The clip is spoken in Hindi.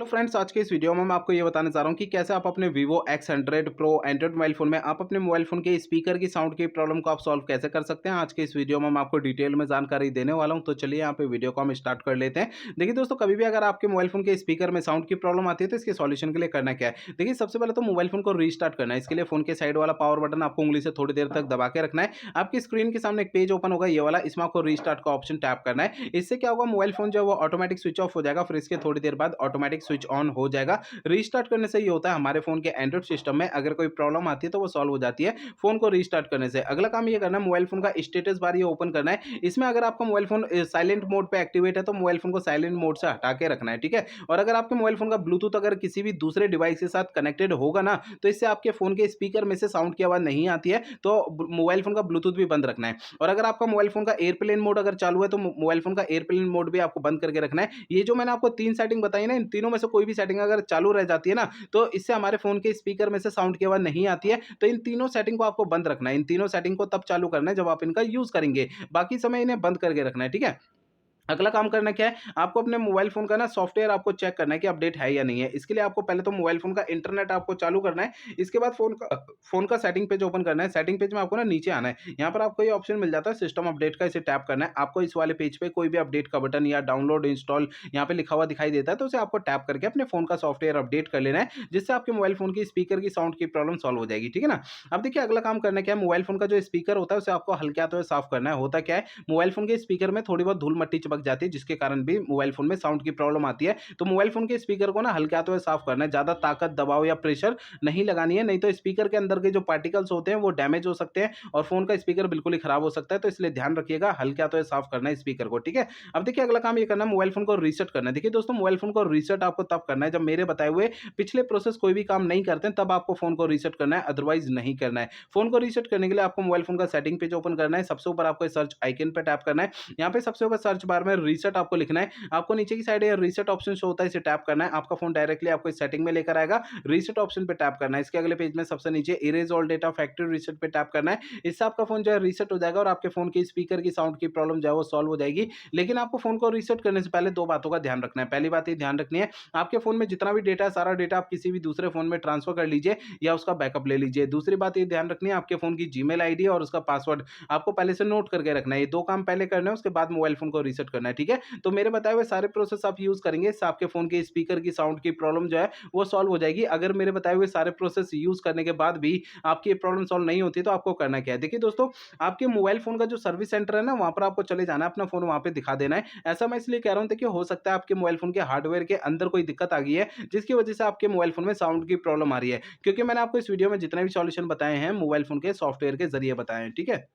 हेलो फ्रेंड्स, आज के इस वीडियो में मैं आपको ये बताने जा रहा हूँ कि कैसे आप अपने Vivo X100 Pro Android mobile phone में आप अपने मोबाइल फ़ोन के स्पीकर की साउंड की प्रॉब्लम को आप सॉल्व कैसे कर सकते हैं। आज के इस वीडियो में मैं आपको डिटेल में जानकारी देने वाला हूँ, तो चलिए यहाँ पे वीडियो को हम स्टार्ट कर लेते हैं। देखिए दोस्तों, कभी भी अगर आपके मोबाइल फ़ोन के स्पीकर में साउंड की प्रॉब्लम आती है तो इसके सॉल्यूशन के लिए करना क्या है। देखिए, सबसे पहले तो मोबाइल फ़ोन को रीस्टार्ट करना है। इसके लिए फ़ोन के साइड वाला पावर बटन आपको उंगली से थोड़ी देर तक दबा के रखना है। आपकी स्क्रीन के सामने एक पेज ओपन होगा ये वाला, इसमें आपको रीस्टार्ट का ऑप्शन टैप करना है। इससे क्या होगा, मोबाइल फ़ोन जो है वो ऑटोमेटिक स्विच ऑफ हो जाएगा, फिर इसके थोड़ी देर बाद ऑटोमेटिक स्विच ऑन हो जाएगा। रीस्टार्ट करने से ये होता है, हमारे फ़ोन के एंड्रॉइड सिस्टम में अगर कोई प्रॉब्लम आती है तो वो सॉल्व हो जाती है फ़ोन को रीस्टार्ट करने से। अगला काम ये करना है, मोबाइल फ़ोन का स्टेटस बार ये ओपन करना है। इसमें अगर आपका मोबाइल फ़ोन साइलेंट मोड पे एक्टिवेट है तो मोबाइल फ़ोन को साइलेंट मोड से हटा के रखना है, ठीक है? और अगर आपके मोबाइल फ़ोन का ब्लूटूथ अगर किसी भी दूसरे डिवाइस के साथ कनेक्टेड होगा ना, तो इससे आपके फ़ोन के स्पीकर में से साउंड की आवाज़ नहीं आती है, तो मोबाइल फ़ोन का ब्लूटूथ भी बंद रखना है। और अगर आपका मोबाइल फ़ोन का एयरप्लेन मोड अगर चालू है तो मोबाइल फ़ोन का एयरप्लेन मोड भी आपको बंद करके रखना है। ये जो मैंने आपको 3 सेटिंग बताई ना, इन तीनों में से कोई भी सेटिंग अगर चालू रह जाती है ना, तो इससे हमारे फ़ोन के स्पीकर में से साउंड की आवाज़ नहीं आती है। तो इन तीनों सेटिंग को आपको बंद रखना है। इन तीनों सेटिंग को तब चालू करना है जब आप इनका यूज़ करेंगे। बाकी समय इन्हें बंद करके रखना है, ठीक है? अगला काम करना क्या है, आपको अपने मोबाइल फ़ोन का ना सॉफ्टवेयर आपको चेक करना है कि अपडेट है या नहीं है। इसके लिए आपको पहले तो मोबाइल फ़ोन का इंटरनेट आपको चालू करना है। इसके बाद फ़ोन का सेटिंग पेज ओपन करना है। सेटिंग पेज में आपको ना नीचे आना है। यहाँ पर आपको ये ऑप्शन मिल जाता है सिस्टम अपडेट का, इसे टैप करना है। आपको इस वाले पेज पे कोई भी अपडेट का बटन या डाउनलोड, इंस्टॉल यहाँ पे लिखा हुआ दिखाई देता है, तो उसे आपको टैप करके अपने फ़ोन का सॉफ्टवेयर अपडेट कर लेना है, जिससे आपके मोबाइल फ़ोन की स्पीकर की साउंड की प्रॉब्लम सॉल्व हो जाएगी, ठीक है ना? अब देखिए, अगला काम करना क्या है, मोबाइल फ़ोन का जो स्पीकर होता है उसे आपको हल्के हाथों से साफ करना है। होता क्या है, मोबाइल फ़ोन के स्पीकर में थोड़ी बहुत धूल-मट्टी चिपक जाती है, जिसके कारण भी मोबाइल फ़ोन में साउंड की प्रॉब्लम आती है। तो मोबाइल फ़ोन के स्पीकर को ना हल्के हाथों से साफ करना है। ज़्यादा ताकत, दबाव या प्रेशर नहीं लगानी है, नहीं तो स्पीकर के अंदर के जो पार्टिकल्स होते हैं वो डैमेज हो सकते हैं और फ़ोन का स्पीकर बिल्कुल ही खराब हो सकता है। तो इसलिए ध्यान रखिएगा, हल्के हाथों से साफ करना है स्पीकर को, ठीक है? अब देखिए, अगला काम ये करना है, मोबाइल फ़ोन को रीसेट करना है। देखिए दोस्तों, मोबाइल फ़ोन को रीसेट आपको तब करना है जब मेरे बताए हुए पिछले प्रोसेस कोई भी काम नहीं करते हैं, तब आपको फ़ोन को रीसेट करना है, अदरवाइज़ नहीं करना है। फ़ोन को रीसेट करने के लिए आपको मोबाइल फ़ोन का सेटिंग पेज ओपन करना है। सबसे ऊपर आपको सर्च आइकन पे टैप करना है। यहाँ पे सबसे ऊपर सर्च बार में रीसेट आपको लिखना है। आपको नीचे की साइड ये रीसेट ऑप्शन शो होता है, इसे टैप करना है। आपका फ़ोन डायरेक्टली आपको इस सेटिंग में लेकर आएगा। रीसेट ऑप्शन पे टैप करना है। इसके अगले पेज में सबसे नीचे erase all data factory reset पे टैप करना है। इससे आपका फ़ोन जो है रीसेट हो जाएगा और आपके फ़ोन के स्पीकर की साउंड की प्रॉब्लम जो है वो सॉल्व हो जाएगी। लेकिन आपको फ़ोन को रीसेट करने से पहले 2 बातों का ध्यान रखना है। पहली बात ये ध्यान रखनी है, आपके फ़ोन में जितना भी डेटा है, सारा डेटा आप किसी भी दूसरे फ़ोन में ट्रांसफ़र कर लीजिए या उसका बैकअप ले लीजिए। दूसरी बात ये ध्यान रखनी है, आपके फ़ोन की जीमेल आईडी और उसका पासवर्ड आपको पहले से नोट करके रखना है। ये 2 काम पहले करने हैं, उसके बाद मोबाइल फ़ोन को रीसेट करना है, ठीक है? तो मेरे बताए हुए सारे प्रोसेस आप यूज़ करेंगे, इससे आपके फ़ोन के स्पीकर की साउंड की प्रॉब्लम जो है वो सॉल्व हो जाएगी। अगर मेरे बताए हुए सारे प्रोसेस यूज़ करने के बाद भी आपकी ये प्रॉब्लम सॉल्व नहीं होती, तो आपको करना क्या है? देखिए दोस्तों, आपके मोबाइल फ़ोन का जो सर्विस सेंटर है ना, वहाँ पर आपको चले जाना है, अपना फ़ोन वहाँ पे दिखा देना है। ऐसा मैं इसलिए कह रहा हूँ, देखिए हो सकता है आपके मोबाइल फ़ोन के हार्डवेयर के अंदर कोई दिक्कत आ गई है, जिसकी वजह से आपके मोबाइल फ़ोन में साउंड की प्रॉब्लम आ रही है। क्योंकि मैंने आपको इस वीडियो में जितने भी सॉल्यूशन बताए हैं, मोबाइल फ़ोन के सॉफ्टवेयर के ज़रिए बताए हैं, ठीक है?